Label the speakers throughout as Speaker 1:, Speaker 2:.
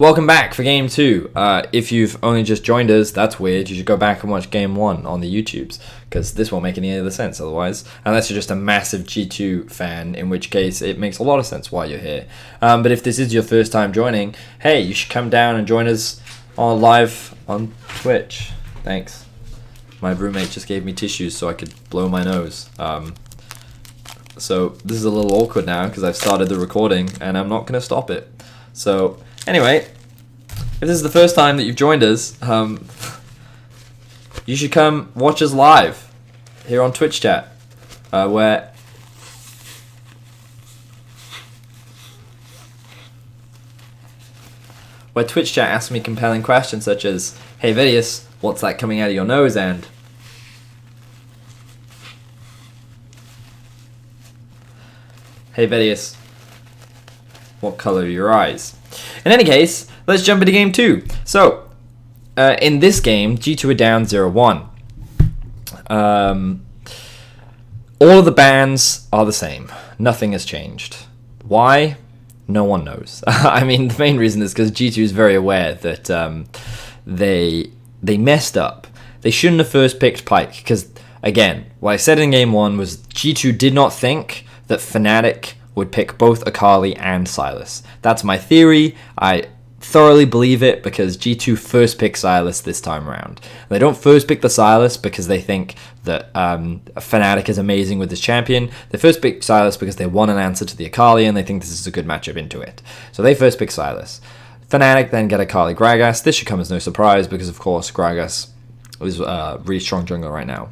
Speaker 1: Welcome back for Game 2. If you've only just joined us, that's weird. You should go back and watch Game 1 on the YouTubes, because this won't make any other sense otherwise, unless you're just a massive G2 fan, in which case it makes a lot of sense why you're here. But if this is your first time joining, hey, you should come down and join us on live on Twitch. Thanks. My roommate just gave me tissues so I could blow my nose. So this is a little awkward now because I've started the recording and I'm not going to stop it. So anyway, if this is the first time that you've joined us, you should come watch us live here on Twitch chat, where Twitch chat asks me compelling questions such as, "Hey Vedius, what's that coming out of your nose?" and "Hey Vedius, what color are your eyes?" In any case, let's jump into Game 2. So, in this game, G2 are down 0-1. All of the bans are the same. Nothing has changed. Why? No one knows. I mean, the main reason is because G2 is very aware that they messed up. They shouldn't have first picked Pyke, because, again, what I said in Game 1 was G2 did not think that Fnatic would pick both Akali and Sylas. That's my theory. I thoroughly believe it because G2 first picked Sylas this time around. They don't first pick the Sylas because they think that Fnatic is amazing with this champion. They first pick Sylas because they want an answer to the Akali and they think this is a good matchup into it. So they first pick Sylas. Fnatic then get Akali Gragas. This should come as no surprise because, of course, Gragas is a really strong jungler right now.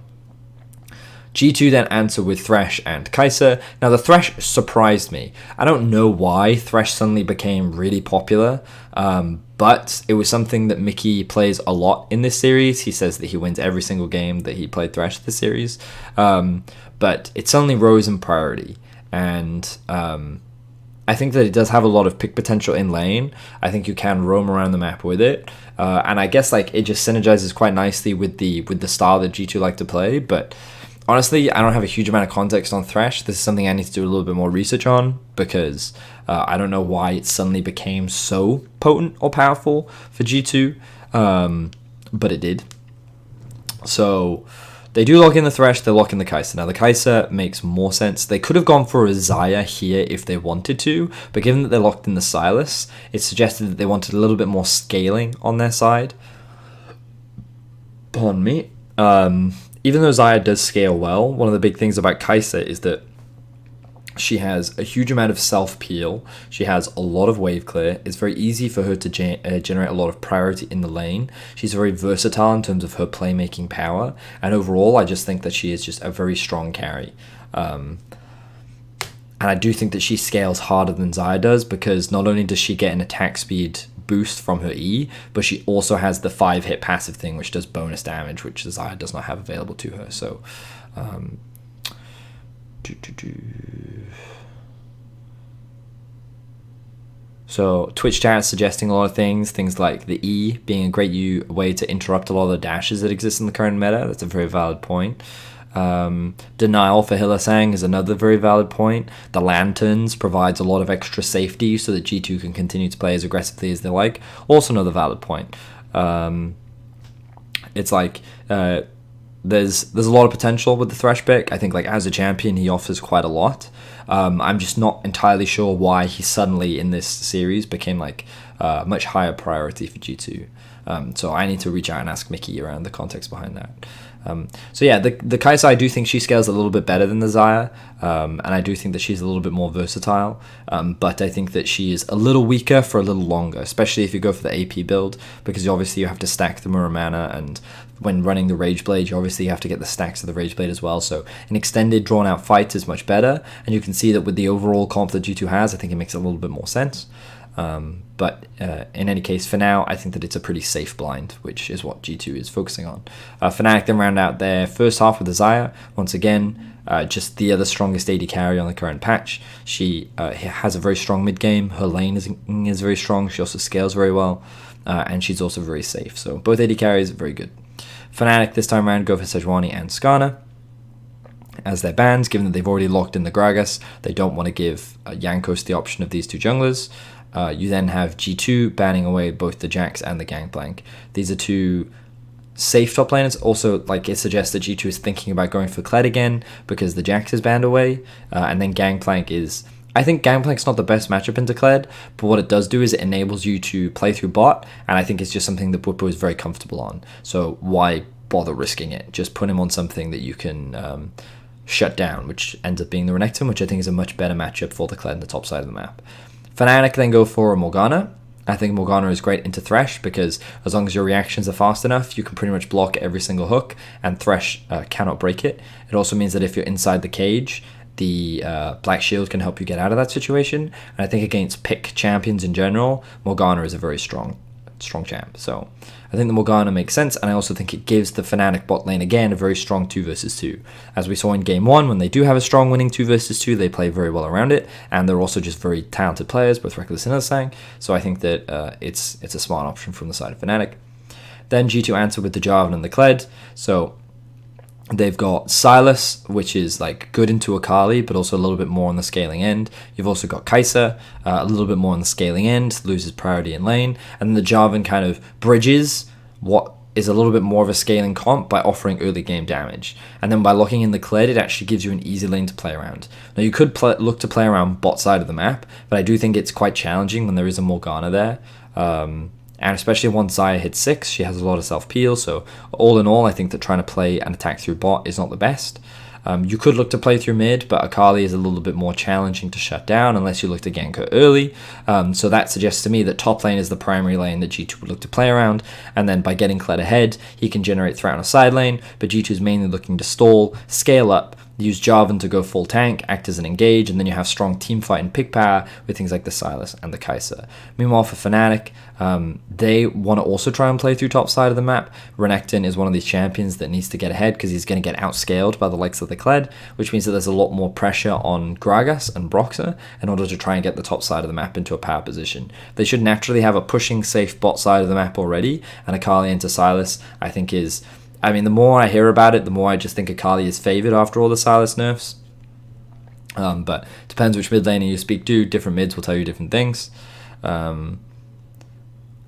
Speaker 1: G2 then answer with Thresh and Kai'Sa. Now, the Thresh surprised me. I don't know why Thresh suddenly became really popular, but it was something that Mickey plays a lot in this series. He says that he wins every single game that he played Thresh this series, but it suddenly rose in priority, and I think that it does have a lot of pick potential in lane. I think you can roam around the map with it, and I guess like it just synergizes quite nicely with the style that G2 like to play, but honestly, I don't have a huge amount of context on Thresh. This is something I need to do a little bit more research on because I don't know why it suddenly became so potent or powerful for G2, but it did. So they do lock in the Thresh, they lock in the Kai'Sa. Now the Kai'Sa makes more sense. They could have gone for a Xayah here if they wanted to, but given that they locked in the Sylas, it suggested that they wanted a little bit more scaling on their side. Pardon me. Even though Xayah does scale well, one of the big things about Kai'Sa is that she has a huge amount of self-peel. She has a lot of wave clear. It's very easy for her to generate a lot of priority in the lane. She's very versatile in terms of her playmaking power. And overall, I just think that she is just a very strong carry. And I do think that she scales harder than Xayah does because not only does she get an attack speed boost from her E, but she also has the 5-hit passive thing, which does bonus damage, which Xayah does not have available to her. So, So Twitch chat is suggesting a lot of things like the E being a great way to interrupt a lot of the dashes that exist in the current meta. That's a very valid point. Denial for Hillisang is another very valid point. The Lanterns provides a lot of extra safety so that G2 can continue to play as aggressively as they like. Also another valid point. It's like there's a lot of potential with the Thresh pick. I think like as a champion he offers quite a lot. I'm just not entirely sure why he suddenly in this series became like much higher priority for G2. So I need to reach out and ask Mickey around the context behind that. So yeah, the Kai'Sa, I do think she scales a little bit better than the Xayah, and I do think that she's a little bit more versatile, but I think that she is a little weaker for a little longer, especially if you go for the AP build, because obviously you have to stack the Muramana, and when running the Rage Blade, you obviously have to get the stacks of the Rage Blade as well, so an extended, drawn-out fight is much better, and you can see that with the overall comp that G2 has, I think it makes a little bit more sense. But in any case, for now, I think that it's a pretty safe blind, which is what G2 is focusing on. Fnatic then round out their first half with the Xayah. Once again, just the other strongest AD carry on the current patch. She has a very strong mid game. Her lane is very strong. She also scales very well, and she's also very safe. So both AD carries are very good. Fnatic this time around go for Sejuani and Skarner as their bans, given that they've already locked in the Gragas. They don't want to give Jankos the option of these two junglers. You then have G2 banning away both the Jax and the Gangplank. These are two safe top laners. Also, like, it suggests that G2 is thinking about going for Kled again because the Jax is banned away, and then Gangplank is... I think Gangplank's not the best matchup into Kled, but what it does do is it enables you to play through bot, and I think it's just something that Bwipo is very comfortable on. So why bother risking it? Just put him on something that you can shut down, which ends up being the Renekton, which I think is a much better matchup for the Kled on the top side of the map. Fnatic then go for a Morgana. I think Morgana is great into Thresh because as long as your reactions are fast enough, you can pretty much block every single hook, and Thresh cannot break it. It also means that if you're inside the cage, the Black Shield can help you get out of that situation. And I think against pick champions in general, Morgana is a very strong champ. So I think the Morgana makes sense, and I also think it gives the Fnatic bot lane again a very strong 2 versus 2. As we saw in game 1, when they do have a strong winning 2 versus 2, they play very well around it, and they're also just very talented players, both Reckless and Ilsang. So I think that it's a smart option from the side of Fnatic. Then G2 answer with the Jarvan and the Kled. So they've got Sylas, which is like good into Akali, but also a little bit more on the scaling end. You've also got Kai'Sa, a little bit more on the scaling end, loses priority in lane. And then the Jarvan kind of bridges what is a little bit more of a scaling comp by offering early game damage. And then by locking in the Kled, it actually gives you an easy lane to play around. Now you could look to play around bot side of the map, but I do think it's quite challenging when there is a Morgana there. And especially once Xayah hits 6, she has a lot of self-peel. So all in all, I think that trying to play and attack through bot is not the best. You could look to play through mid, but Akali is a little bit more challenging to shut down unless you look to gank her early. So that suggests to me that top lane is the primary lane that G2 would look to play around. And then by getting Kled ahead, he can generate threat on a side lane. But G2 is mainly looking to stall, scale up, use Jarvan to go full tank, act as an engage, and then you have strong teamfight and pick power with things like the Sylas and the Kai'Sa. Meanwhile, for Fnatic, they want to also try and play through top side of the map. Renekton is one of these champions that needs to get ahead because he's going to get outscaled by the likes of the Kled, which means that there's a lot more pressure on Gragas and Broxah in order to try and get the top side of the map into a power position. They should naturally have a pushing safe bot side of the map already, and Akali into Sylas, I think is... I mean, the more I hear about it, the more I just think Akali is favored after all the Sylas nerfs. But depends which mid laner you speak to. Different mids will tell you different things. And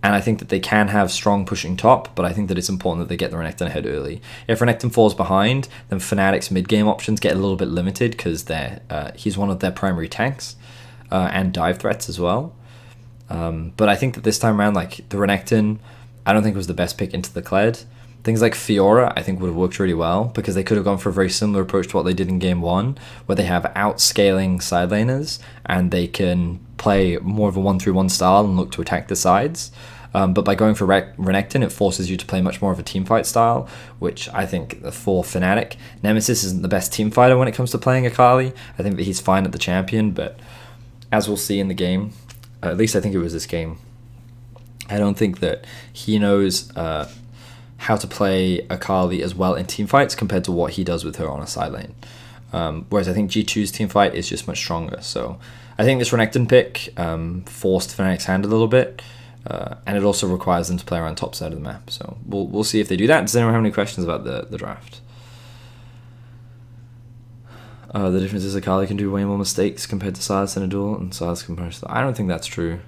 Speaker 1: I think that they can have strong pushing top, but I think that it's important that they get the Renekton ahead early. If Renekton falls behind, then Fnatic's mid-game options get a little bit limited because he's one of their primary tanks and dive threats as well. But I think that this time around, like, the Renekton, I don't think was the best pick into the Kled. Things like Fiora, I think, would have worked really well because they could have gone for a very similar approach to what they did in Game 1, where they have outscaling side laners and they can play more of a 1-3-1 style and look to attack the sides. But by going for Renekton, it forces you to play much more of a teamfight style, which I think for Fnatic, Nemesis isn't the best team fighter when it comes to playing Akali. I think that he's fine at the champion, but as we'll see in the game, at least I think it was this game, I don't think that he knows... how to play Akali as well in teamfights compared to what he does with her on a side lane. Whereas I think G2's teamfight is just much stronger. So I think this Renekton pick forced Fnatic's hand a little bit, and it also requires them to play around top side of the map. So we'll see if they do that. Does anyone have any questions about the draft? The difference is Akali can do way more mistakes compared to Sylas in a duel, and Sylas can punish that. I don't think that's true.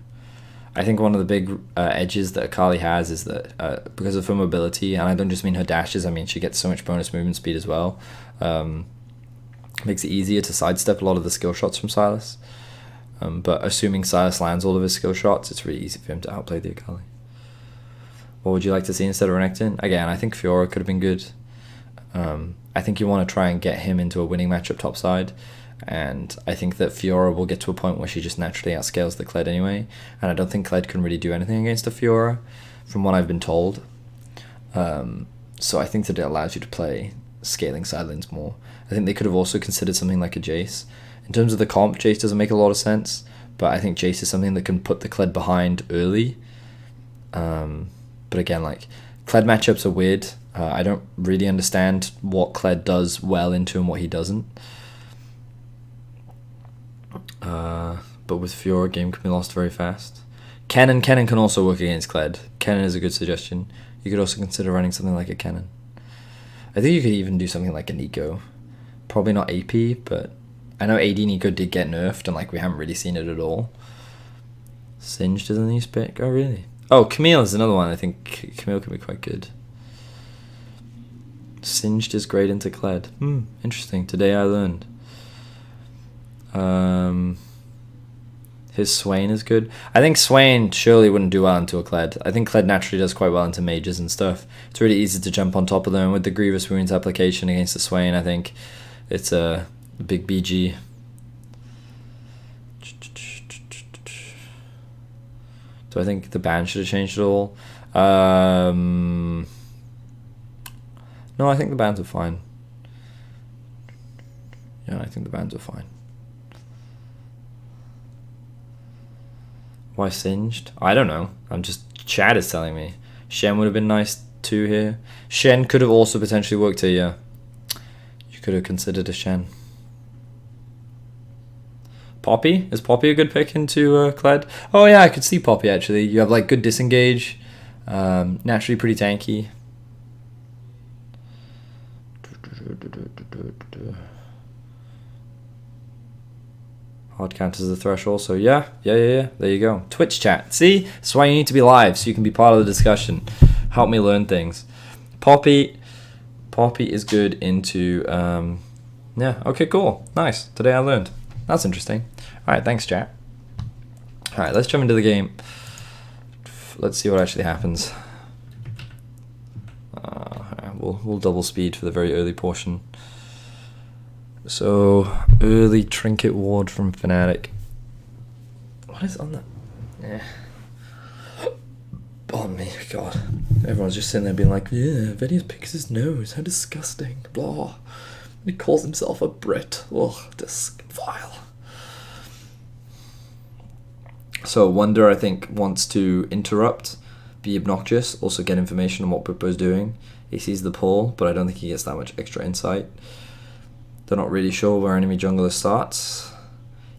Speaker 1: I think one of the big edges that Akali has is that because of her mobility, and I don't just mean her dashes, I mean she gets so much bonus movement speed as well, makes it easier to sidestep a lot of the skill shots from Sylas. But assuming Sylas lands all of his skill shots, it's really easy for him to outplay the Akali. What would you like to see instead of Renekton? Again, I think Fiora could have been good. I think you want to try and get him into a winning matchup topside. And I think that Fiora will get to a point where she just naturally outscales the Kled anyway. And I don't think Kled can really do anything against a Fiora, from what I've been told. So I think that it allows you to play scaling side lanes more. I think they could have also considered something like a Jace. In terms of the comp, Jace doesn't make a lot of sense, but I think Jace is something that can put the Kled behind early. But again, like, Kled matchups are weird. I don't really understand what Kled does well into and what he doesn't. But with Fiora, game can be lost very fast. Kennen can also work against Kled. Kennen is a good suggestion. You could also consider running something like a Kennen. I think you could even do something like a Nico. Probably not AP, but I know AD Nico did get nerfed, and like we haven't really seen it at all. Singed is a new pick. Oh, really? Oh, Camille is another one. I think Camille can be quite good. Singed is great into Kled. Interesting. Today I learned. His Swain is good. I think Swain surely wouldn't do well into a Kled. I think Kled naturally does quite well into mages and stuff. It's really easy to jump on top of them with the Grievous Wounds application against the Swain. I think it's a big BG. Do I think the ban should have changed at all? No, I think the bans are fine. Yeah, I think the bans are fine. Why Singed? I don't know. I'm just... Chad is telling me. Shen would have been nice too here. Shen could have also potentially worked here, yeah. You could have considered a Shen. Poppy? Is Poppy a good pick into Kled? Oh yeah, I could see Poppy actually. You have like good disengage. Naturally pretty tanky. Hard counters the threshold, so yeah. There you go. Twitch chat. See? That's why you need to be live, so you can be part of the discussion. Help me learn things. Poppy is good into yeah, okay, cool. Nice. Today I learned. That's interesting. Alright, thanks chat. Alright, let's jump into the game. Let's see what actually happens. We'll double speed for the very early portion. So, early trinket ward from Fnatic. What is on that? Yeah. Pardon me, God. Everyone's just sitting there being like, yeah, Vedius picks his nose, how disgusting, blah. He calls himself a Brit. Ugh, vile. So, Wonder, I think, wants to interrupt, be obnoxious, also get information on what Bwipo's doing. He sees the pull, but I don't think he gets that much extra insight. They're not really sure where enemy jungler starts.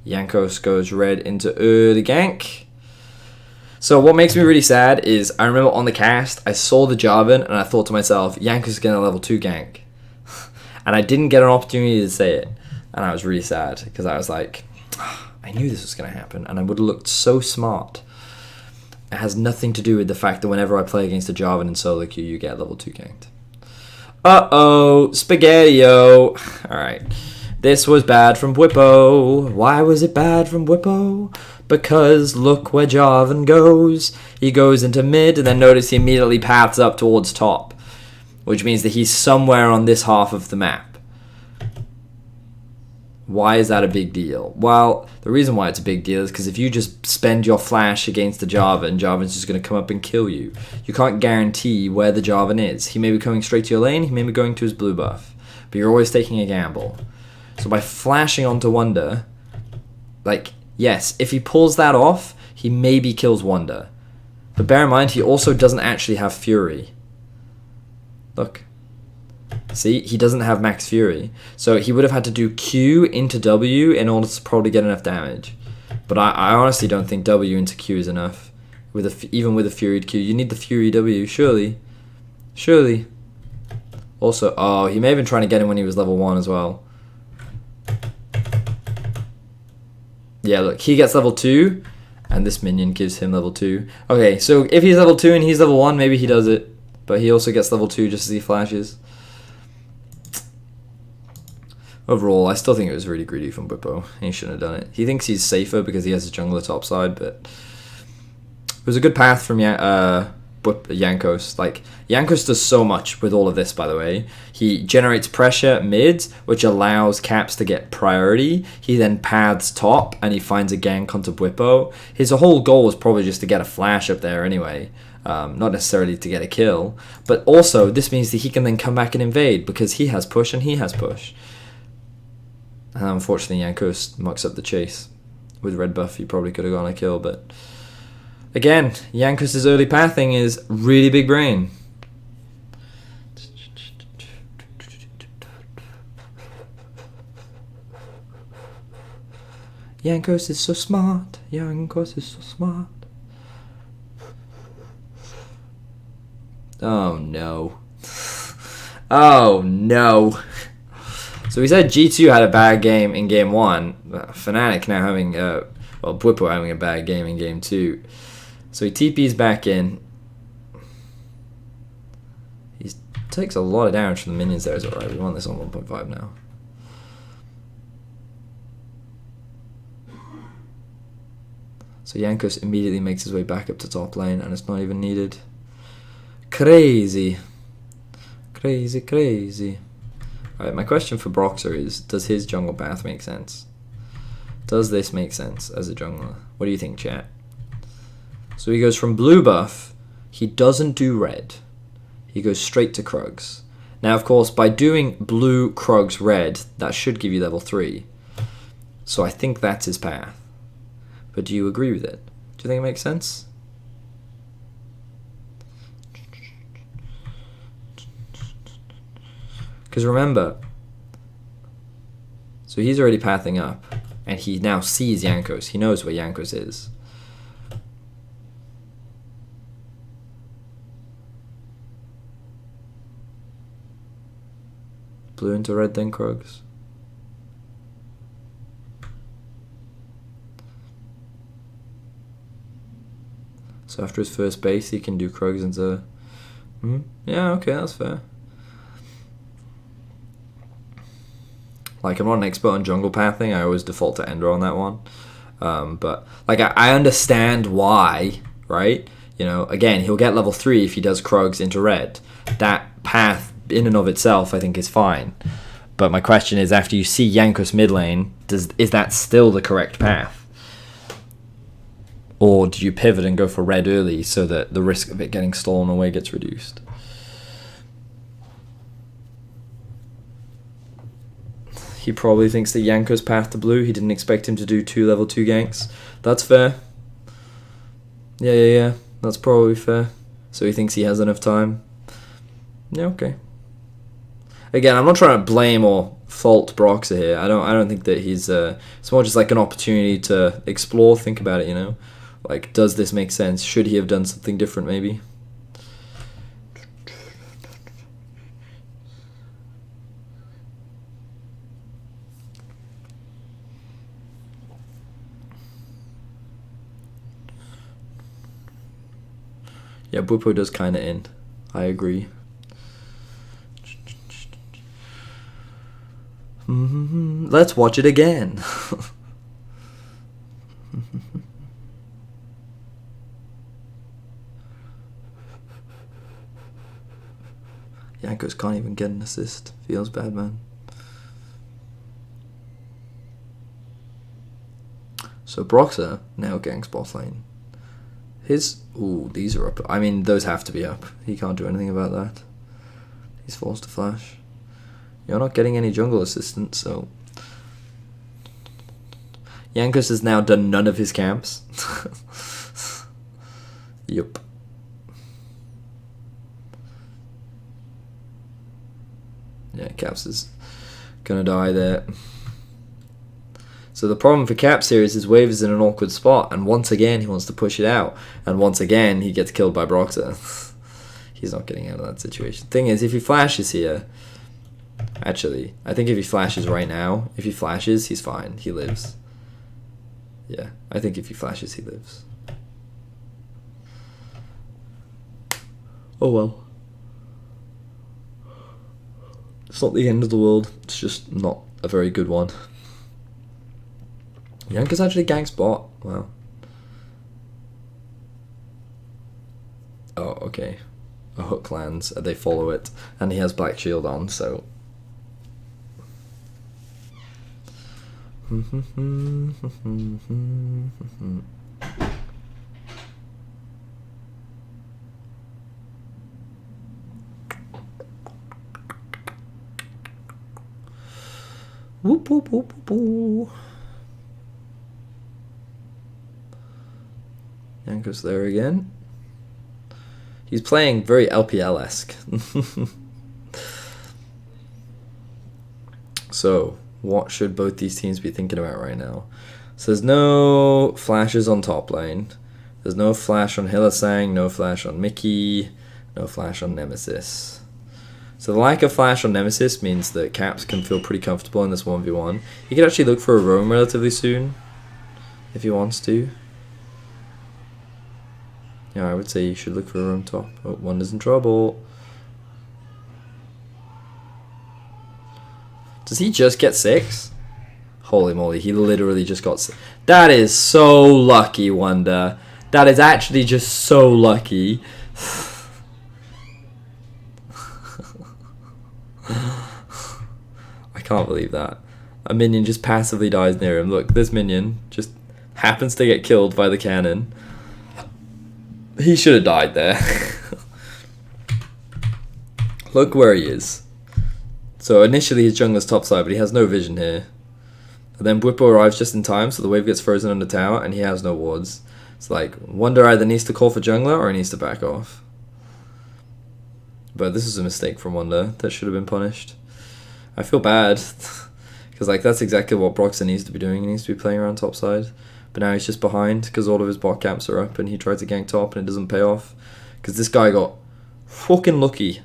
Speaker 1: Jankos goes red into early gank. So what makes me really sad is I remember on the cast, I saw the Jarvan and I thought to myself, Jankos is getting a level 2 gank. And I didn't get an opportunity to say it. And I was really sad because I was like, I knew this was going to happen and I would have looked so smart. It has nothing to do with the fact that whenever I play against a Jarvan in solo queue, you get level 2 ganked. Uh-oh, Spaghetti-O. Alright, this was bad from Bwipo. Why was it bad from Bwipo? Because look where Jarvan goes. He goes into mid and then notice he immediately paths up towards top. Which means that he's somewhere on this half of the map. Why is that a big deal? Well, the reason why it's a big deal is because if you just spend your flash against the Jarvan, Jarvan's just going to come up and kill you. You can't guarantee where the Jarvan is. He may be coming straight to your lane, he may be going to his blue buff. But you're always taking a gamble. So by flashing onto Wonder, like, yes, if he pulls that off, he maybe kills Wonder. But bear in mind, he also doesn't actually have Fury. Look. See, he doesn't have max Fury. So he would have had to do Q into W in order to probably get enough damage. But I honestly don't think W into Q is enough. Even with a Furied Q. You need the Fury W, surely. Surely. Also, oh, he may have been trying to get him when he was level 1 as well. Yeah, look, he gets level 2. And this minion gives him level 2. Okay, so if he's level 2 and he's level 1, maybe he does it. But he also gets level 2 just as he flashes. Overall, I still think it was really greedy from Bwipo. He shouldn't have done it. He thinks he's safer because he has his jungler topside, but it was a good path from Jankos. Like, Jankos does so much with all of this, by the way. He generates pressure mid, which allows Caps to get priority. He then paths top, and he finds a gank onto Bwipo. His whole goal was probably just to get a flash up there anyway. Not necessarily to get a kill. But also, this means that he can then come back and invade, because he has push and he has push. And unfortunately, Jankos mucks up the chase. With red buff, he probably could have gone a kill, but again, Jankos' early pathing is really big brain. Jankos is so smart. Jankos is so smart. Oh no. Oh no. So we said G2 had a bad game in game 1. Fnatic now having a Well, Bwipo having a bad game in game 2. So he TP's back in. He takes a lot of damage from the minions there. Is alright. We want this on 1.5 now. So Jankos immediately makes his way back up to top lane, and it's not even needed. Crazy. Crazy, crazy. Alright, my question for Broxer is, does his jungle path make sense? Does this make sense as a jungler? What do you think, chat? So he goes from blue buff, he doesn't do red. He goes straight to Krugs. Now, of course, by doing blue, Krugs, red, that should give you level 3. So I think that's his path. But do you agree with it? Do you think it makes sense? Because remember, so he's already pathing up, and he now sees Jankos. He knows where Jankos is. Blue into red, then Krugs. So after his first base, he can do Krugs into... Yeah, okay, that's fair. Like, I'm not an expert on jungle pathing. I always default to Ender on that one. But, like, I understand why, right? You know, again, he'll get level 3 if he does Krugs into red. That path, in and of itself, I think is fine. But my question is, after you see Jankos mid lane, is that still the correct path? Or do you pivot and go for red early so that the risk of it getting stolen away gets reduced? He probably thinks that Jankos path to blue. He didn't expect him to do 2 level 2 ganks. That's fair. Yeah. That's probably fair. So he thinks he has enough time. Yeah, okay. Again, I'm not trying to blame or fault Broxer here. I don't think that he's... it's more just like an opportunity to explore, think about it, you know? Like, does this make sense? Should he have done something different, maybe? Yeah, Bwipo does kind of end. I agree. Let's watch it again. Jankos can't even get an assist. Feels bad, man. So Broxer now ganks bot lane. Ooh, these are up. I mean, those have to be up. He can't do anything about that. He's forced to flash. You're not getting any jungle assistance, so... Jankos has now done none of his camps. Yup. Yeah, Caps is gonna die there. So the problem for Caps here is his wave is in an awkward spot, and once again he wants to push it out, and once again he gets killed by Broxer. He's not getting out of that situation. Thing is, if he flashes here... Actually, I think if he flashes right now, if he flashes, he's fine. He lives. Yeah, I think if he flashes, he lives. Oh well. It's not the end of the world. It's just not a very good one. Jankos actually ganks bot. Wow. Oh, okay. A hook lands, they follow it, and he has Black Shield on, so... Whoop, whoop, whoop, whoop. Jankos there again. He's playing very LPL-esque. So, what should both these teams be thinking about right now? So there's no flashes on top lane. There's no flash on Hylissang, no flash on Mickey, no flash on Nemesis. So the lack of flash on Nemesis means that Caps can feel pretty comfortable in this 1v1. He could actually look for a roam relatively soon. if he wants to. Yeah, I would say you should look for a roam top. Oh, Wonder's in trouble. Does he just get 6? Holy moly, he literally just got 6. That is so lucky, Wonder. That is actually just so lucky. I can't believe that. A minion just passively dies near him. Look, this minion just happens to get killed by the cannon. He should have died there. Look where he is. So initially his jungler's topside, but he has no vision here. And then Bwipo arrives just in time, so the wave gets frozen on the tower, and he has no wards. It's like, Wonder either needs to call for jungler, or he needs to back off. But this is a mistake from Wonder. That should have been punished. I feel bad. Because like that's exactly what Broxah needs to be doing. He needs to be playing around topside. But now he's just behind because all of his bot camps are up and he tried to gank top and it doesn't pay off. Because this guy got fucking lucky.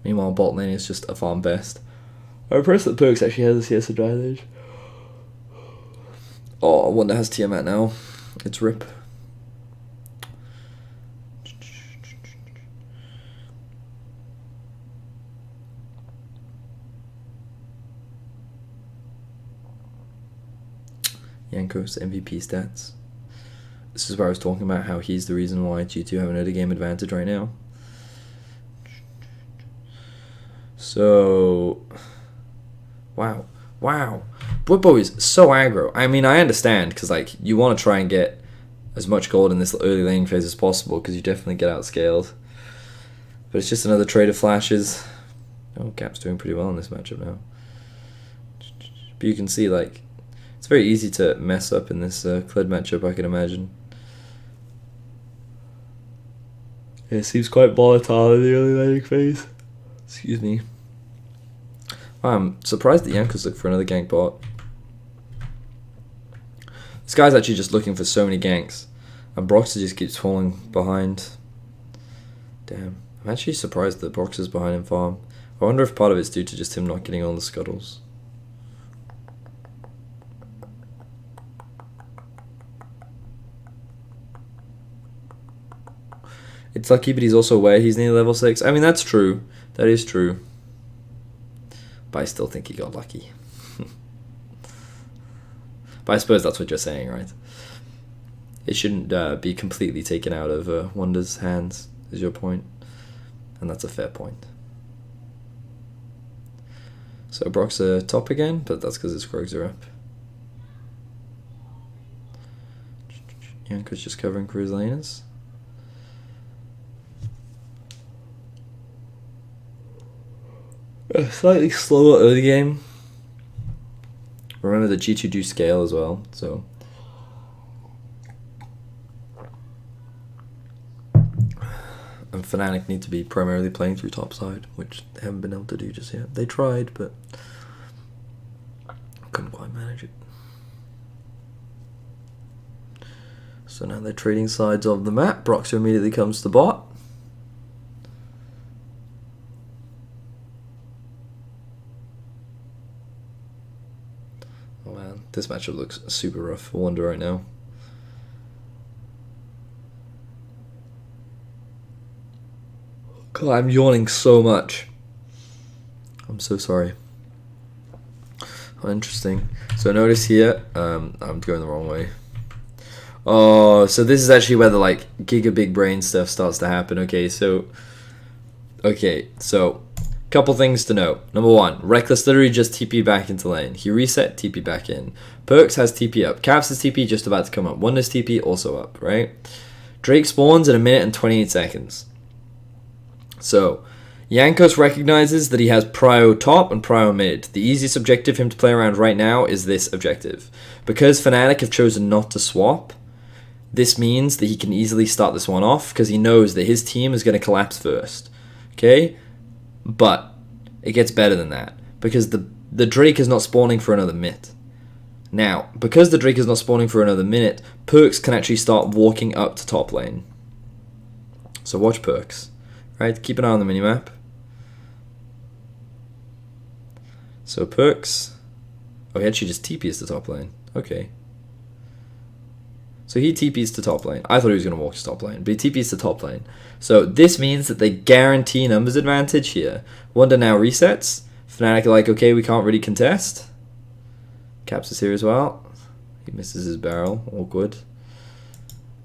Speaker 1: Meanwhile, bot lane is just a farm best. I'm impressed that Perks actually has a CS advantage. Oh, Wonder has Tiamat now. It's RIP. Jankos MVP stats. This is where I was talking about how he's the reason why G2 have an early game advantage right now. So, wow. Bwipo is so aggro. I mean, I understand, because like you want to try and get as much gold in this early laning phase as possible, because you definitely get outscaled. But it's just another trade of flashes. Oh, Cap's doing pretty well in this matchup now. But you can see, like, it's very easy to mess up in this Kled matchup, I can imagine. Yeah, it seems quite volatile in the early laning phase. Excuse me. I'm surprised that Jankos looked for another gank bot. This guy's actually just looking for so many ganks. And Broxah just keeps falling behind. Damn. I'm actually surprised that Broxah's behind in farm. I wonder if part of it's due to just him not getting all the scuttles. It's lucky, but he's also aware he's near level 6. I mean, that's true. That is true. But I still think he got lucky. But I suppose that's what you're saying, right? It shouldn't be completely taken out of Wonder's hands, is your point. And that's a fair point. So Broxah top again, but that's because his Krogs are up. Jankos just covering for his laners. A slightly slower early game. Remember the G2 do scale as well, so and Fnatic need to be primarily playing through topside, which they haven't been able to do just yet. They tried, but couldn't quite manage it. So now they're trading sides of the map. Broxah immediately comes to bot. Oh man, this matchup looks super rough for Wonder right now. God, I'm yawning so much. I'm so sorry. Oh, interesting. So notice here, I'm going the wrong way. Oh, so this is actually where the like giga big brain stuff starts to happen. Okay, so couple things to note. Number one, Reckless literally just TP back into lane. He reset, TP back in. Perks has TP up. Caps' TP just about to come up. Wonder's TP also up, right? Drake spawns in 1 minute and 28 seconds. So, Jankos recognizes that he has prio top and prio mid. The easiest objective for him to play around right now is this objective. Because Fnatic have chosen not to swap, this means that he can easily start this one off because he knows that his team is going to collapse first. Okay? But it gets better than that. Because the the Drake is not spawning for another minute. Now, because the Drake is not spawning for another minute, Perks can actually start walking up to top lane. So watch Perks. Right, keep an eye on the minimap. So Perks... Oh, he actually just TPs to top lane. Okay. So he TPs to top lane. I thought he was going to walk to top lane, but he TPs to top lane. So this means that they guarantee numbers advantage here. Wonder now resets. Fnatic are like, okay, we can't really contest. Caps is here as well. He misses his barrel. Awkward.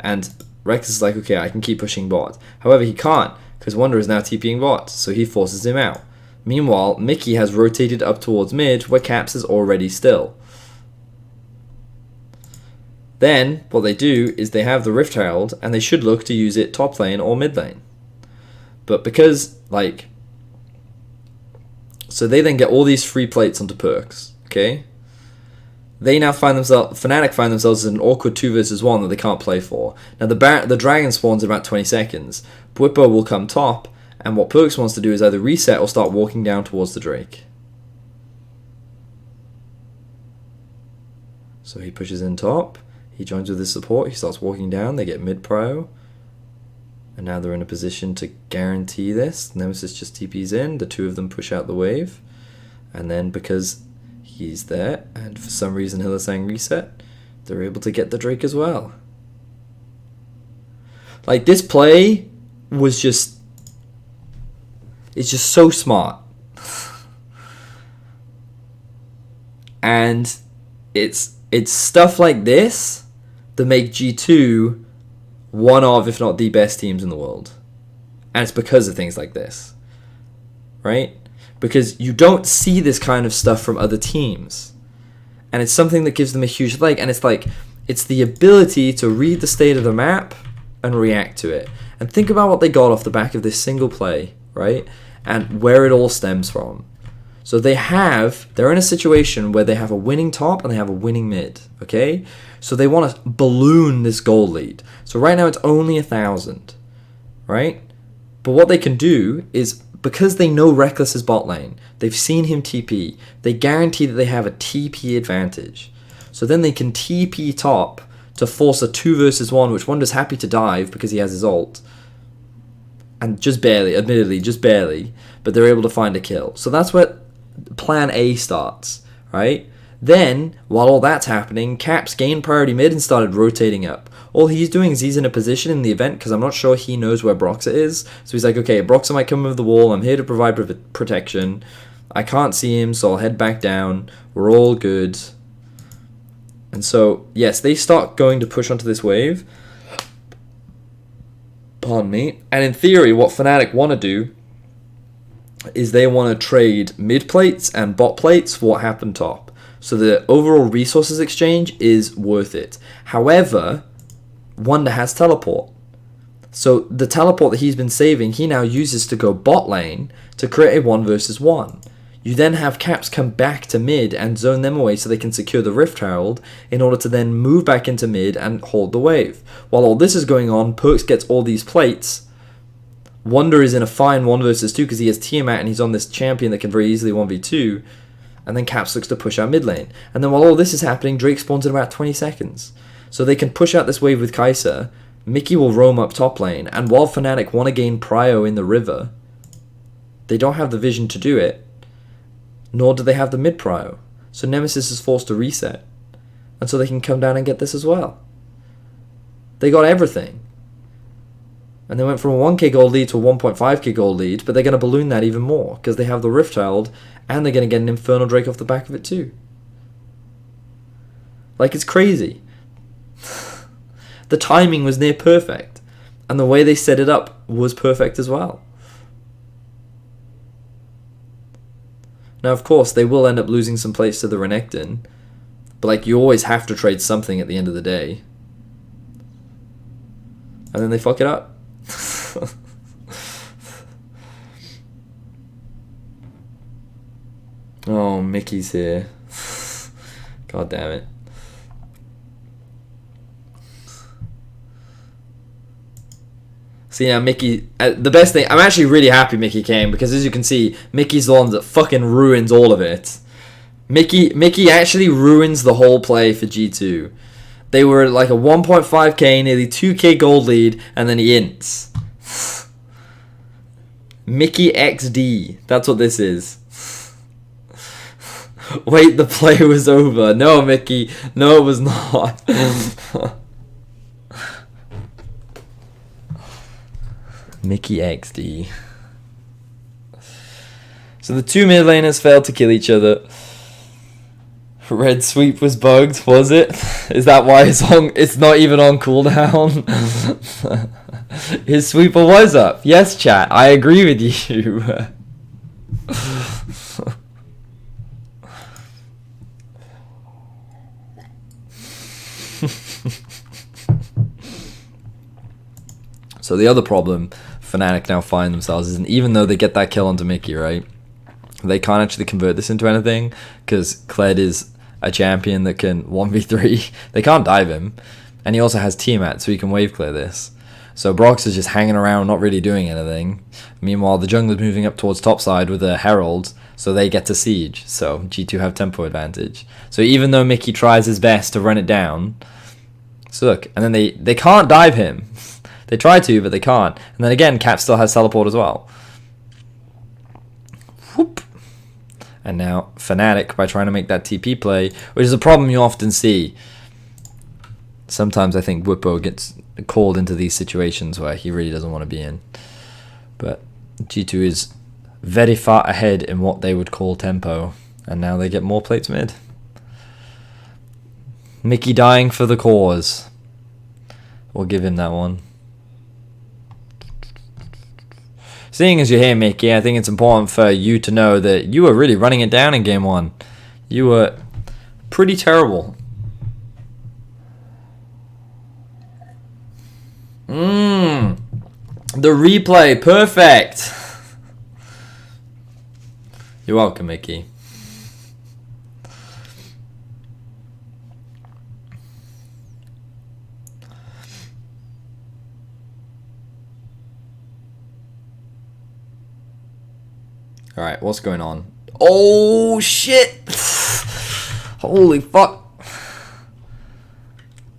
Speaker 1: And Rex is like, okay, I can keep pushing bot. However, he can't, because Wonder is now TPing bot, so he forces him out. Meanwhile, Mickey has rotated up towards mid, where Caps is already still. Then, what they do is they have the Rift Herald, and they should look to use it top lane or mid lane. But because, like... So they then get all these free plates onto Perks, okay? They now find themselves... Fnatic find themselves in an awkward 2 versus 1 that they can't play for. Now, the dragon spawns in about 20 seconds. Bwipo will come top, and what Perks wants to do is either reset or start walking down towards the Drake. So he pushes in top. He joins with his support. He starts walking down. They get mid-prio. And now they're in a position to guarantee this. Nemesis just TPs in. The two of them push out the wave. And then because he's there, and for some reason Hylissang reset, they're able to get the Drake as well. Like, this play was just... It's just so smart. And it's stuff like this that make G2 one of, if not the best teams in the world. And it's because of things like this. Right? Because you don't see this kind of stuff from other teams. And it's something that gives them a huge leg. And it's like, it's the ability to read the state of the map and react to it. And think about what they got off the back of this single play, right? And where it all stems from. So they're in a situation where they have a winning top and they have a winning mid, okay? So they want to balloon this gold lead. So right now it's only 1,000, right? But what they can do is, because they know Reckless is bot lane, they've seen him TP, they guarantee that they have a TP advantage. So then they can TP top to force a 2 versus 1, which Wonder's happy to dive because he has his ult. And just barely, admittedly, just barely, but they're able to find a kill. So that's where plan A starts, right? Then, while all that's happening, Caps gained priority mid and started rotating up. All he's doing is he's in a position in the event, because I'm not sure he knows where Broxah is. So he's like, okay, Broxah might come over the wall. I'm here to provide protection. I can't see him, so I'll head back down. We're all good. And so, yes, they start going to push onto this wave. Pardon me. And in theory, what Fnatic want to do is they want to trade mid plates and bot plates for what happened top. So the overall resources exchange is worth it. However, Wonder has teleport. So the teleport that he's been saving, he now uses to go bot lane to create a 1 versus 1. You then have Caps come back to mid and zone them away so they can secure the Rift Herald in order to then move back into mid and hold the wave. While all this is going on, Perks gets all these plates. Wonder is in a fine 1 versus 2 because he has Tiamat and he's on this champion that can very easily 1v2. And then Caps looks to push out mid lane. And then while all this is happening, Drake spawns in about 20 seconds. So they can push out this wave with Kai'Sa. Mickey will roam up top lane. And while Fnatic want to gain prio in the river, they don't have the vision to do it. Nor do they have the mid prio. So Nemesis is forced to reset. And so they can come down and get this as well. They got everything. And they went from a 1k gold lead to a 1.5k gold lead, but they're going to balloon that even more, because they have the Rift Herald, and they're going to get an Infernal Drake off the back of it too. Like, it's crazy. The timing was near perfect, and the way they set it up was perfect as well. Now, of course, they will end up losing some plates to the Renekton, but like, you always have to trade something at the end of the day. And then they fuck it up. Oh, Mickey's here. God damn it. See, now Mickey, the best thing, I'm actually really happy Mickey came, because as you can see, Mickey's the one that fucking ruins all of it. Mickey actually ruins the whole play for G2. They were like a 1.5k, nearly 2k gold lead, and then he ints. Mickey XD. That's what this is. Wait, the play was over. No, Mickey. No, it was not. Mickey XD. So the two mid laners failed to kill each other. Red sweep was bugged, was it? Is that why it's not even on cooldown? His sweeper was up. Yes, chat. I agree with you. So the other problem Fnatic now find themselves is, even though they get that kill onto Mickey, right? They can't actually convert this into anything because Kled is a champion that can 1v3. They can't dive him. And he also has Tiamat, so he can wave clear this. So Brox is just hanging around, not really doing anything. Meanwhile, the jungler's moving up towards topside with a Herald, so they get to siege. So G2 have tempo advantage. So even though Mickey tries his best to run it down, so look, and then they can't dive him. They try to, but they can't. And then again, Cap still has teleport as well. Whoop. And now Fnatic, by trying to make that TP play, which is a problem you often see. Sometimes I think Whippo gets called into these situations where he really doesn't want to be in. But G2 is very far ahead in what they would call tempo. And now they get more plates mid. Mickey dying for the cause. We'll give him that one. Seeing as you're here, Mickey, I think it's important for you to know that you were really running it down in game 1. You were pretty terrible. The replay, perfect. You're welcome, Mickey. Alright, what's going on? Oh, shit! Holy fuck.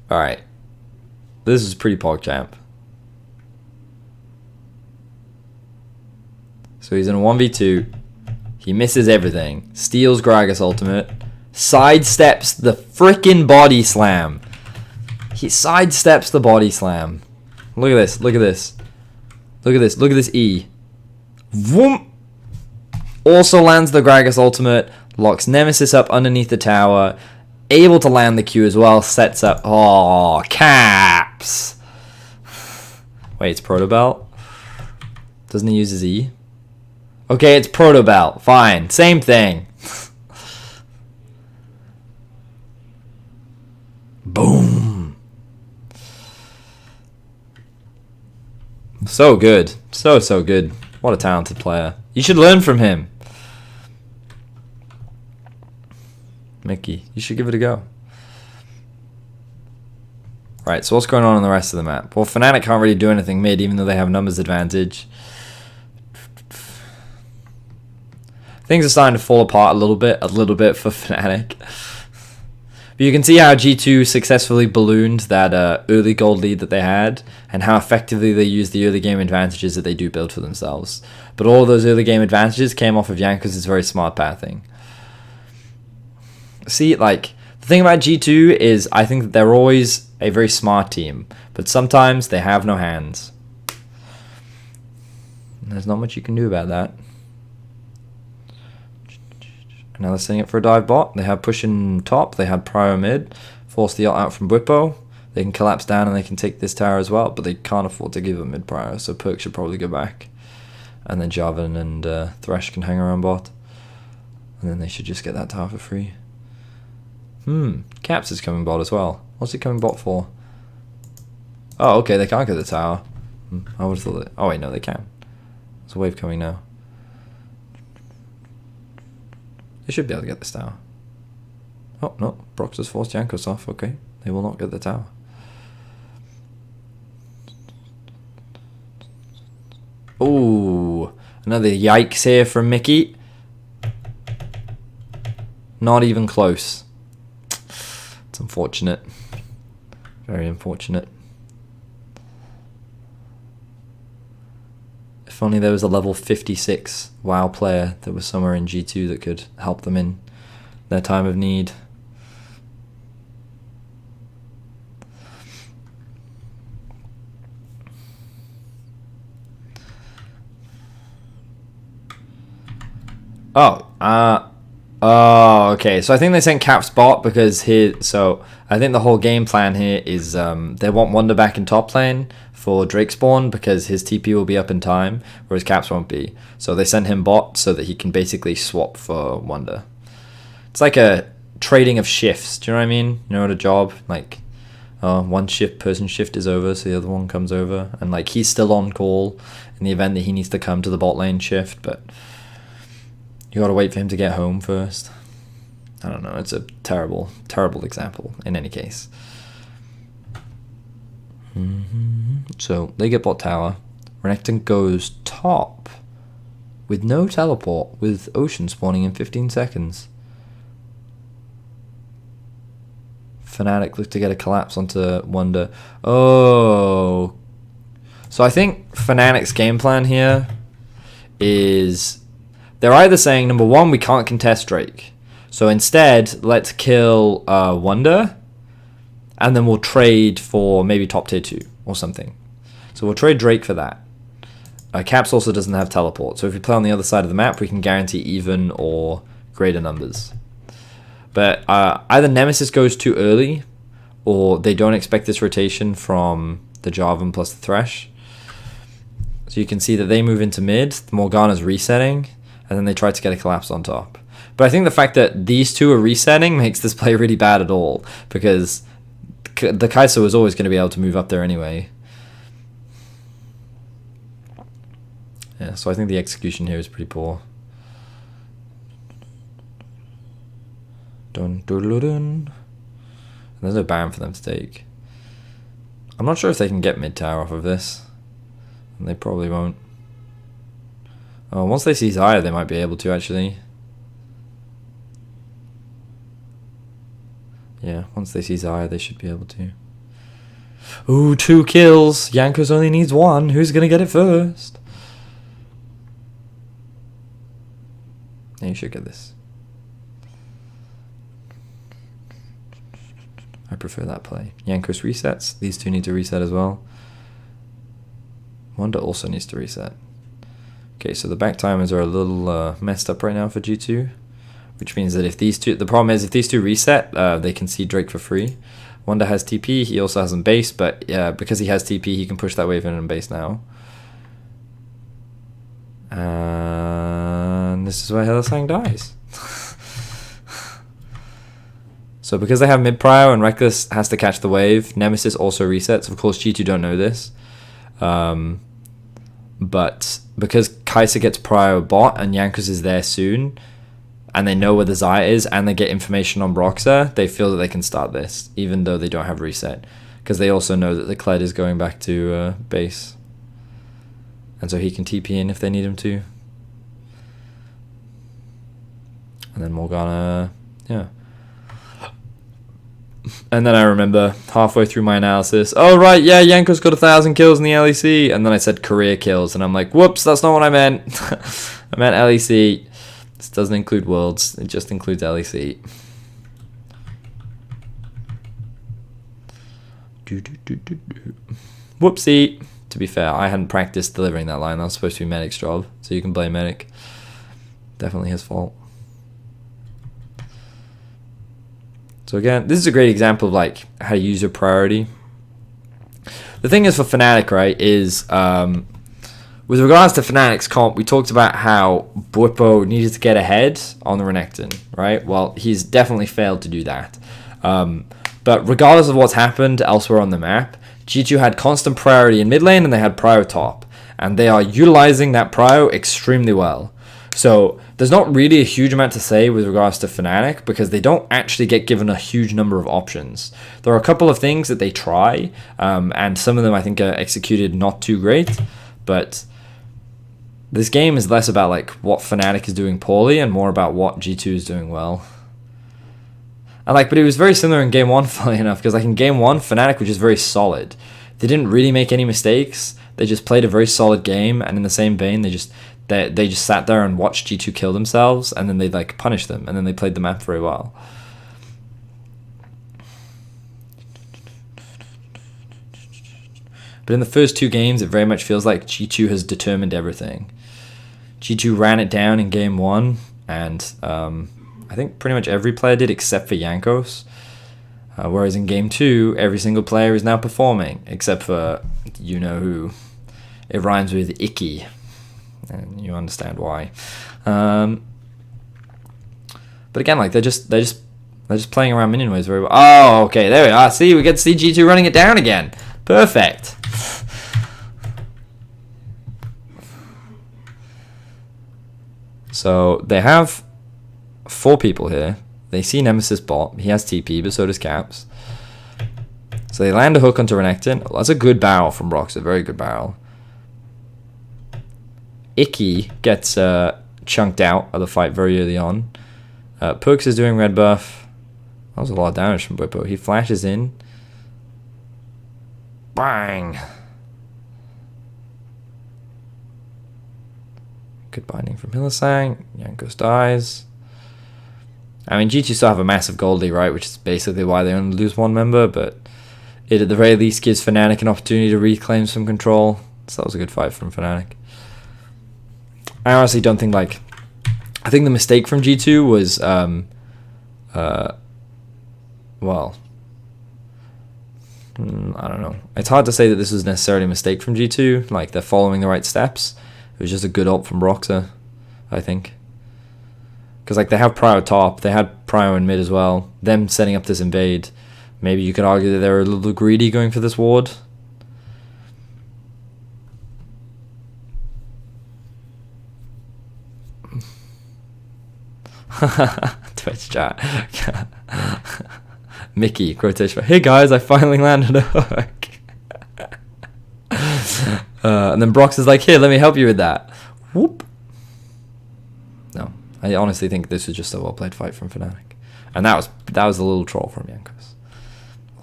Speaker 1: Alright. This is pretty PogChamp. So he's in a 1v2. He misses everything. Steals Gragas ultimate. Sidesteps the frickin' body slam. He sidesteps the body slam. Look at this. Look at this. Look at this. Look at this E. Vroom! Also lands the Gragas ultimate, locks Nemesis up underneath the tower, able to land the Q as well, sets up... Oh, Caps! Wait, it's Protobelt? Doesn't he use his E? Okay, it's Protobelt. Fine, same thing. Boom! So good. So good. What a talented player. You should learn from him. Mickey, you should give it a go. Right, so what's going on the rest of the map? Well, Fnatic can't really do anything mid, even though they have numbers advantage. Things are starting to fall apart a little bit for Fnatic. But you can see how G2 successfully ballooned that early gold lead that they had, and how effectively they used the early game advantages that they do build for themselves. But all of those early game advantages came off of Jankos' very smart pathing. See, like, the thing about G2 is I think that they're always a very smart team, but sometimes they have no hands. And there's not much you can do about that. Now they're setting it for a dive bot. They have pushing top. They had Prio mid. Force the ult out from Whippo. They can collapse down and they can take this tower as well, but they can't afford to give up mid Prio, so Perk should probably go back. And then Jarvan and Thresh can hang around bot. And then they should just get that tower for free. Caps is coming bot as well. What's he coming bot for? Oh, okay, they can't get the tower. I would have thought that. Oh, wait, no, they can. There's a wave coming now. They should be able to get this tower. Oh, no. Brox has forced Jankos off. Okay. They will not get the tower. Ooh. Another yikes here from Mickey. Not even close. It's unfortunate. Very unfortunate. If only there was a level 56 WoW player that was somewhere in G2 that could help them in their time of need. Oh, okay. So I think they sent Cap's bot because I think the whole game plan here is they want Wonder back in top lane for Drake spawn because his TP will be up in time, whereas Cap's won't be. So they sent him bot so that he can basically swap for Wonder. It's like a trading of shifts. Do you know what I mean? You know, at a job, like one person shift is over, so the other one comes over, and like he's still on call in the event that he needs to come to the bot lane shift, but you gotta wait for him to get home first. I don't know, it's a terrible, terrible example in any case. So they get bot tower. Renekton goes top with no teleport, with Ocean spawning in 15 seconds. Fnatic look to get a collapse onto Wonder. Oh. So I think Fnatic's game plan here is they're either saying, number one, we can't contest Drake. So instead, let's kill Wonder, and then we'll trade for maybe top tier 2 or something. So we'll trade Drake for that. Caps also doesn't have teleport, so if we play on the other side of the map, we can guarantee even or greater numbers. But either Nemesis goes too early, or they don't expect this rotation from the Jarvan plus the Thresh. So you can see that they move into mid, the Morgana's resetting, and then they try to get a collapse on top. But I think the fact that these two are resetting makes this play really bad at all, because the Kai'Sa was always going to be able to move up there anyway. Yeah, so I think the execution here is pretty poor. Dun, dun, dun, dun. There's no ban for them to take. I'm not sure if they can get mid tower off of this. And they probably won't. Oh, once they see Xayah, they might be able to, actually. Yeah, once they see Xayah, they should be able to. Ooh, 2 kills. Jankos only needs 1. Who's going to get it first? Yeah, you should get this. I prefer that play. Jankos resets. These two need to reset as well. Wanda also needs to reset. Okay, so the back timers are a little messed up right now for G2, which means that if these two, the problem is if these two reset, they can see Drake for free. Wanda has TP, he also hasn't base, but because he has TP, he can push that wave in and base now. And this is where Hylissang dies. So because they have mid prio and Reckless has to catch the wave, Nemesis also resets. Of course, G2 don't know this. But because Kai'Sa gets prio bot and Jankos is there soon, and they know where the Xayah is, and they get information on Broxah, they feel that they can start this, even though they don't have reset. Because they also know that the Kled is going back to base. And so he can TP in if they need him to. And then Morgana, yeah. And then I remember halfway through my analysis, oh right, yeah, Jankos got 1,000 kills in the LEC, and then I said career kills, and I'm like, whoops, that's not what I meant. I meant LEC. This doesn't include Worlds, it just includes LEC. Whoopsie. To be fair, I hadn't practiced delivering that line. That was supposed to be Medic's job, so you can blame Medic. Definitely his fault. So again, this is a great example of like how to use your priority. The thing is for Fnatic, right, is with regards to Fnatic's comp, we talked about how Bwipo needed to get ahead on the Renekton, right? Well, he's definitely failed to do that. But regardless of what's happened elsewhere on the map, G2 had constant priority in mid lane and they had prio top. And they are utilizing that prio extremely well. So there's not really a huge amount to say with regards to Fnatic because they don't actually get given a huge number of options. There are a couple of things that they try, and some of them I think are executed not too great, but this game is less about like what Fnatic is doing poorly and more about what G2 is doing well. And like, but it was very similar in game one, funny enough, because like in game one, Fnatic were just very solid. They didn't really make any mistakes. They just played a very solid game, and in the same vein, they just sat there and watched G2 kill themselves, and then they like punished them, and then they played the map very well. But in the first 2 games, it very much feels like G2 has determined everything. G2 ran it down in game 1, and I think pretty much every player did except for Jankos. Whereas in game 2, every single player is now performing, except for you know who. It rhymes with Icky, and you understand why. But again, like they're just playing around minion waves very well. Oh, okay, there we are. See, we get to see G2 running it down again. Perfect. So they have 4 people here. They see Nemesis bot. He has TP, but so does Caps. So they land a hook onto Renekton. Well, that's a good barrel from Brox. A very good barrel. Icky gets chunked out of the fight very early on. Perks is doing red buff. That was a lot of damage from Bwipo. He flashes in. Bang! Good binding from Hylissang. Jankos dies. I mean, G2 still have a massive gold lead, right? Which is basically why they only lose 1 member, but it at the very least gives Fnatic an opportunity to reclaim some control. So that was a good fight from Fnatic. I honestly don't think, like... I think the mistake from G2 was... well... I don't know. It's hard to say that this was necessarily a mistake from G2. Like, they're following the right steps. It was just a good ult from Broxer, I think. Because, like, they have Prio top. They had Prio in mid as well. Them setting up this invade. Maybe you could argue that they were a little greedy going for this ward. Twitch chat. Mickey, quotation. Hey guys, I finally landed a hook. And then Brox is like, here, let me help you with that. Whoop. No, I honestly think this was just a well-played fight from Fnatic. And that was a little troll from Jankos.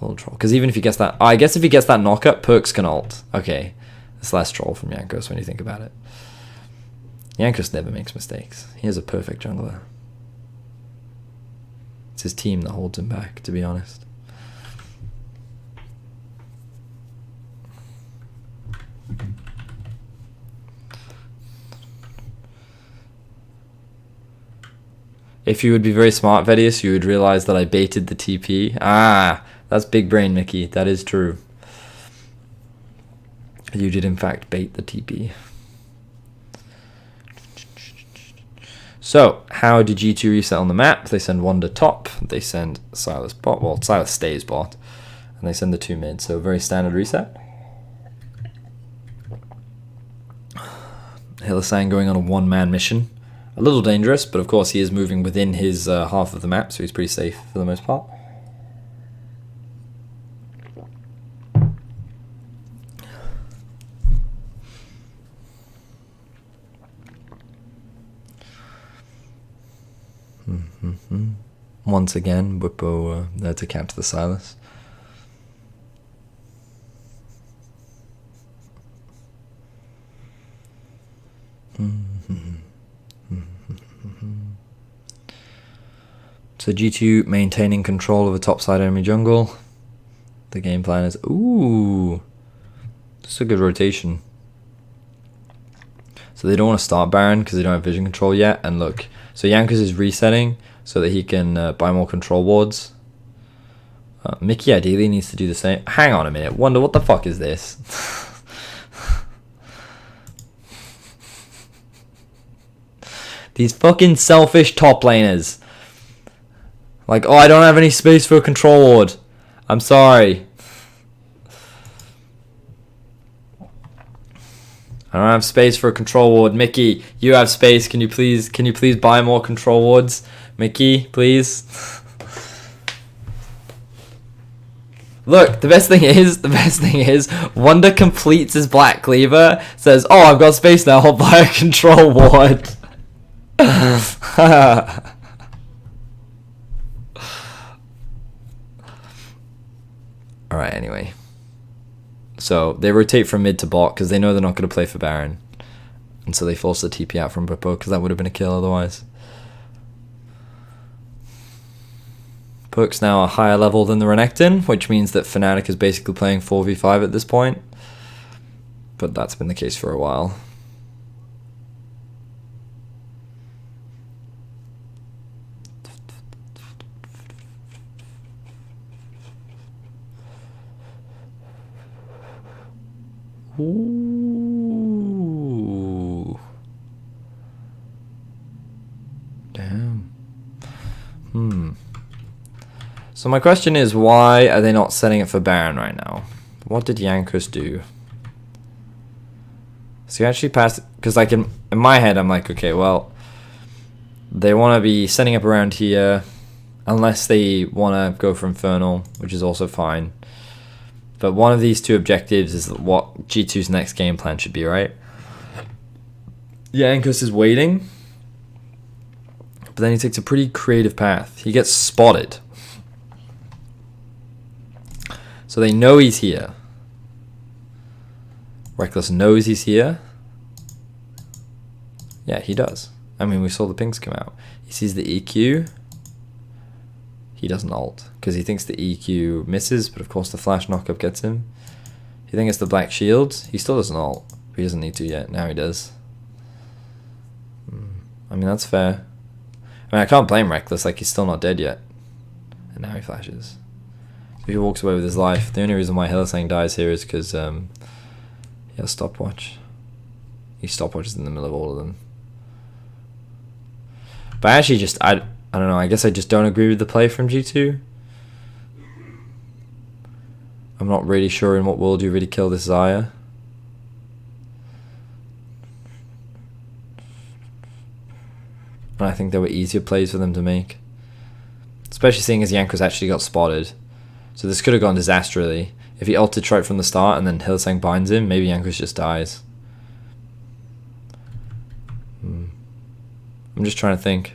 Speaker 1: A little troll. Because even if he gets that... I guess if he gets that knockup, Perks can ult. Okay. It's less troll from Jankos when you think about it. Jankos never makes mistakes. He is a perfect jungler. It's his team that holds him back, to be honest. If you would be very smart, Vedius, you would realize that I baited the TP. Ah, that's big brain, Mickey. That is true. You did, in fact, bait the TP. So, how did G2 reset on the map? They send Wanda top. They send Silas bot. Well, Silas stays bot. And they send the 2 mid. So, very standard reset. Hylissang going on a 1-man mission. A little dangerous, but of course he is moving within his half of the map, so he's pretty safe for the most part. Once again, Bwipo there to capture the Silas. So G2 maintaining control of a topside enemy jungle. The game plan is... Ooh! This is a good rotation. So they don't want to start Baron because they don't have vision control yet. And look, so Jankos is resetting so that he can buy more control wards. Mickey ideally needs to do the same. Hang on a minute. Wonder what the fuck is this? These fucking selfish top laners. Like, oh, I don't have any space for a control ward. I'm sorry. I don't have space for a control ward. Mickey, you have space. Can you please buy more control wards? Mickey, please. Look, the best thing is, Wanda completes his Black Cleaver, says, oh, I've got space now, I'll buy a control ward. Alright, anyway. So they rotate from mid to bot because they know they're not going to play for Baron. And so they force the TP out from Popo because that would have been a kill otherwise. Perk's now a higher level than the Renekton, which means that Fnatic is basically playing 4v5 at this point. But that's been the case for a while. Ooh. Damn. So my question is, why are they not setting it for Baron right now? What did Jankos do? So he actually passed, because like in my head I'm like, okay, well, they want to be setting up around here unless they want to go for Infernal, which is also fine. But one of these two objectives is what G2's next game plan should be, right? Jankos is waiting, but then he takes a pretty creative path. He gets spotted. So they know he's here. Reckless knows he's here. Yeah, he does. I mean, we saw the pings come out. He sees the EQ. He doesn't ult because he thinks the EQ misses, but of course the flash knockup gets him. He thinks it's the black shields. He still doesn't ult. But he doesn't need to yet. Now he does. I mean, that's fair. I mean, I can't blame Reckless. Like, he's still not dead yet. And now he flashes. So he walks away with his life. The only reason why Hylissang dies here is because he has stopwatch. He stopwatches in the middle of all of them. But actually just, I don't know, I guess I just don't agree with the play from G2. I'm not really sure in what world you really kill this Xayah. And I think there were easier plays for them to make. Especially seeing as Jankos actually got spotted. So this could have gone disastrously. If he ulted right from the start and then Hylissang binds him, maybe Jankos just dies. I'm just trying to think.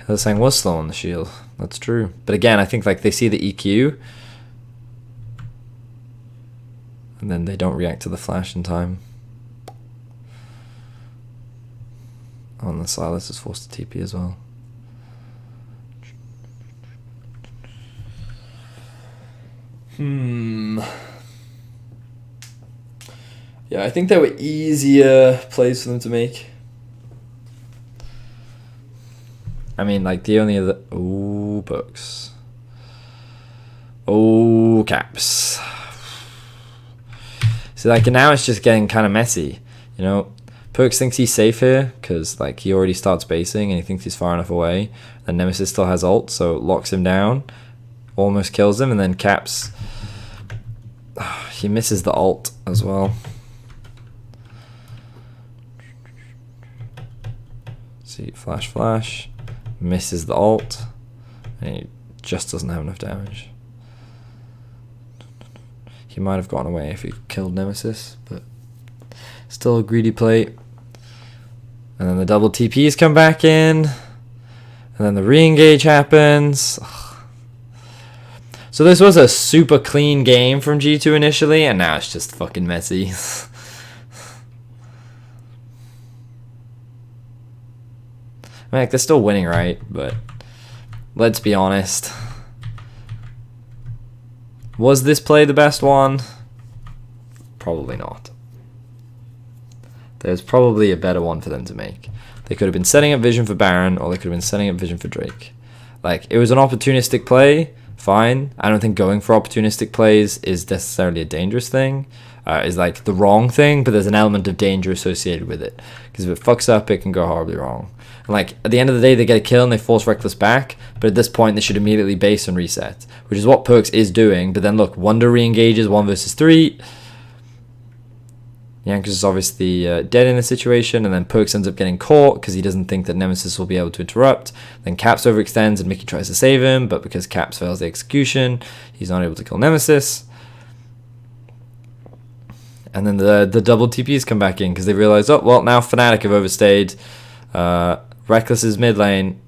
Speaker 1: Hylissang was slow on the shield. That's true. But again, I think like they see the EQ and then they don't react to the flash in time. Oh, and the Silas is forced to TP as well. Yeah, I think there were easier plays for them to make. I mean, like, the only other... Oh, books. Oh, caps. So, like, now it's just getting kind of messy. You know, Perks thinks he's safe here because, like, he already starts basing and he thinks he's far enough away. And Nemesis still has ult, so locks him down. Almost kills him, and then Caps... he misses the ult as well. See, flash. Misses the ult. And he just doesn't have enough damage. He might have gotten away if he killed Nemesis, but still a greedy play. And then the double TPs come back in. And then the re-engage happens. So this was a super clean game from G2 initially, and now it's just fucking messy. I mean, like, they're still winning, right? But let's be honest. Was this play the best one? Probably not. There's probably a better one for them to make. They could have been setting up Vision for Baron, or they could have been setting up Vision for Drake. Like, it was an opportunistic play. Fine. I don't think going for opportunistic plays is necessarily a dangerous thing. Is like the wrong thing, but there's an element of danger associated with it. Because if it fucks up, it can go horribly wrong. And like, at the end of the day, they get a kill and they force Reckless back, but at this point, they should immediately base and reset, which is what Perks is doing. But then look, Wonder re-engages 1 versus 3. Jankos is obviously dead in the situation, and then Perks ends up getting caught because he doesn't think that Nemesis will be able to interrupt. Then Caps overextends and Mickey tries to save him, but because Caps fails the execution, he's not able to kill Nemesis. And then the double TPs come back in because they realize, oh, well, now Fnatic have overstayed. Reckless is mid lane.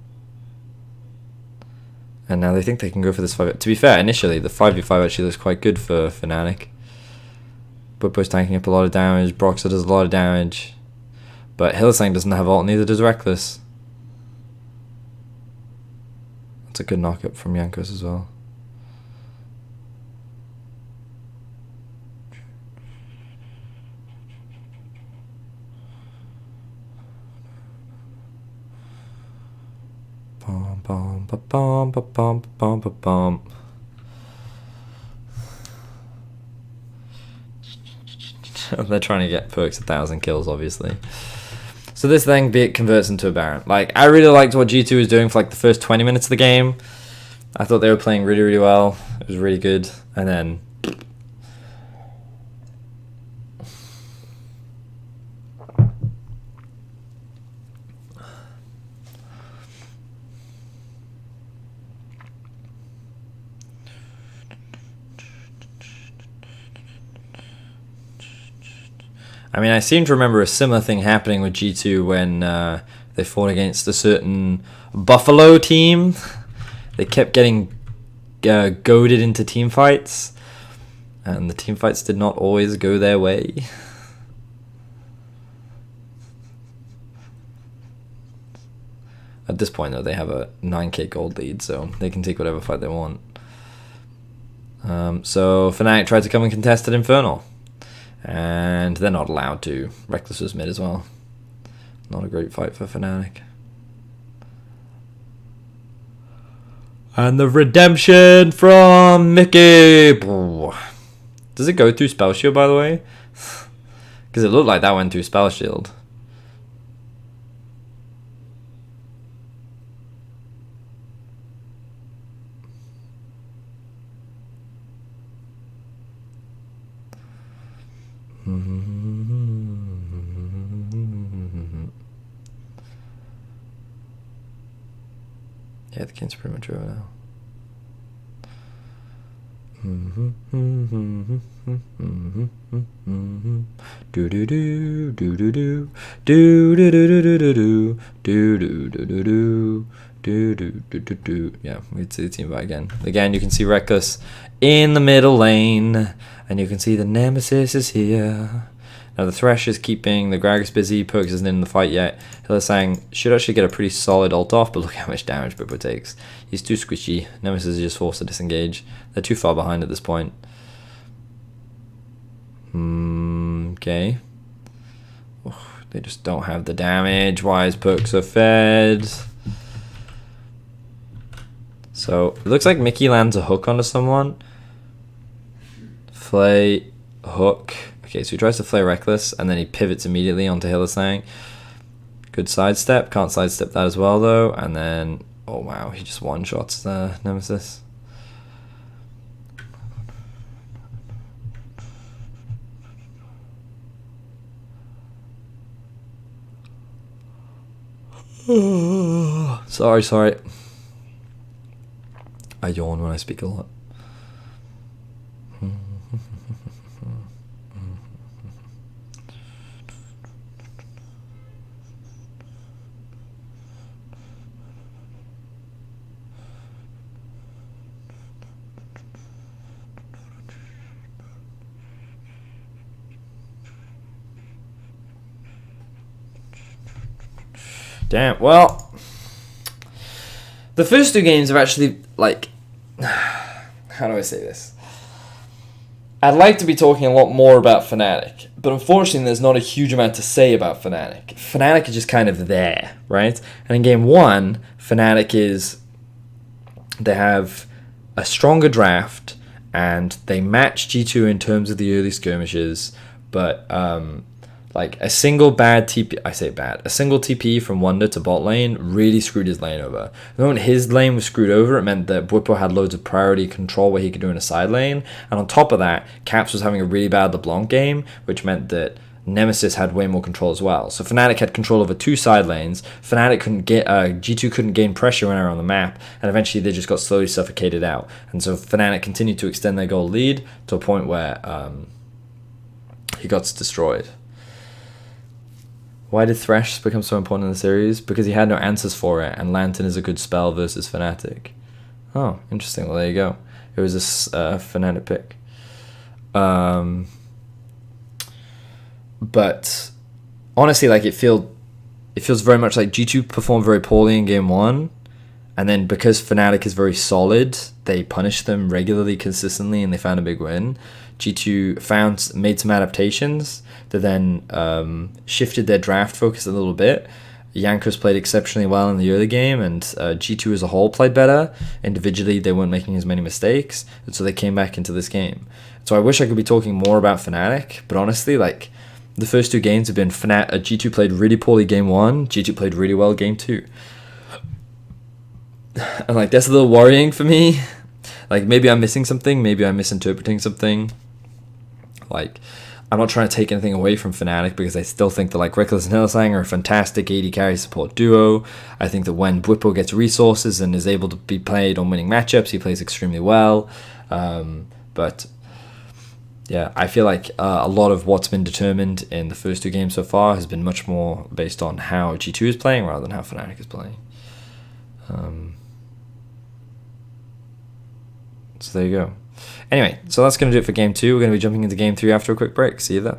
Speaker 1: And now they think they can go for this 5. To be fair, initially, the 5v5 actually looks quite good for Fnatic. Bwipo's tanking up a lot of damage. Broxah does a lot of damage. But Hylissang doesn't have ult, neither does Reckless. That's a good knockup from Jankos as well. Bum, bum, ba, bum, ba, bum, bum, ba, bum. They're trying to get Perks 1,000 kills, obviously. So this thing converts into a Baron. Like, I really liked what G2 was doing for like the first 20 minutes of the game. I thought they were playing really, really well. It was really good. And then I mean, I seem to remember a similar thing happening with G2 when they fought against a certain Buffalo team. They kept getting goaded into team fights, and the team fights did not always go their way. At this point, though, they have a 9k gold lead, so they can take whatever fight they want. So Fnatic tried to come and contest at Infernal. And they're not allowed to. Reckless was mid as well. Not a great fight for Fnatic. And the redemption from Mickey. Does it go through Spell Shield, by the way? Because it looked like that went through Spell Shield. Yeah, the game's pretty much over now. Do do do do do do do do do do do do do do do do do. Yeah, we can see the team fight again. Again, you can see Reckless in the middle lane, and you can see the Nemesis is here. Now the Thresh is keeping the Gragas busy. Perks isn't in the fight yet. Hylissang should actually get a pretty solid ult off, but look how much damage Bwipo takes. He's too squishy. Nemesis is just forced to disengage. They're too far behind at this point. Okay. They just don't have the damage. Why is Perks so fed? So it looks like Mickey lands a hook onto someone. Flay, hook. Okay, so he tries to flay Reckless, and then he pivots immediately onto Hylissang. Good sidestep. Can't sidestep that as well, though. And then, oh wow, he just one-shots the Nemesis. Sorry. I yawn when I speak a lot. Damn, well, the first two games have actually, like, how do I say this? I'd like to be talking a lot more about Fnatic, but unfortunately there's not a huge amount to say about Fnatic. Fnatic is just kind of there, right? And in game one, Fnatic they have a stronger draft, and they match G2 in terms of the early skirmishes, but like a single bad TP, a single TP from Wonder to bot lane really screwed his lane over. The moment his lane was screwed over, it meant that Bwipo had loads of priority control where he could do in a side lane, and on top of that, Caps was having a really bad LeBlanc game, which meant that Nemesis had way more control as well. So Fnatic had control over two side lanes. Fnatic couldn't get G2 couldn't gain pressure anywhere on the map, and eventually they just got slowly suffocated out. And so Fnatic continued to extend their goal lead to a point where he got destroyed. Why did Thresh become so important in the series? Because he had no answers for it, and Lantern is a good spell versus Fnatic. Oh, interesting. Well, there you go. It was a Fnatic pick. But honestly, like it feels very much like G2 performed very poorly in game one, and then because Fnatic is very solid, they punished them regularly, consistently, and they found a big win. G2 made some adaptations that then shifted their draft focus a little bit. Jankos played exceptionally well in the early game, and G2 as a whole played better. Individually, they weren't making as many mistakes, and so they came back into this game. So I wish I could be talking more about Fnatic, but honestly, like, the first two games have been G2 played really poorly game one, G2 played really well game two. And like, that's a little worrying for me. Like, maybe I'm missing something, maybe I'm misinterpreting something. Like, I'm not trying to take anything away from Fnatic, because I still think that like Reckless and Hillsang are a fantastic AD carry support duo. I think that when Bwipo gets resources and is able to be played on winning matchups, he plays extremely well. But yeah, I feel like a lot of what's been determined in the first two games so far has been much more based on how G2 is playing rather than how Fnatic is playing. So there you go. Anyway, so that's going to do it for game two. We're going to be jumping into game three after a quick break. See you there.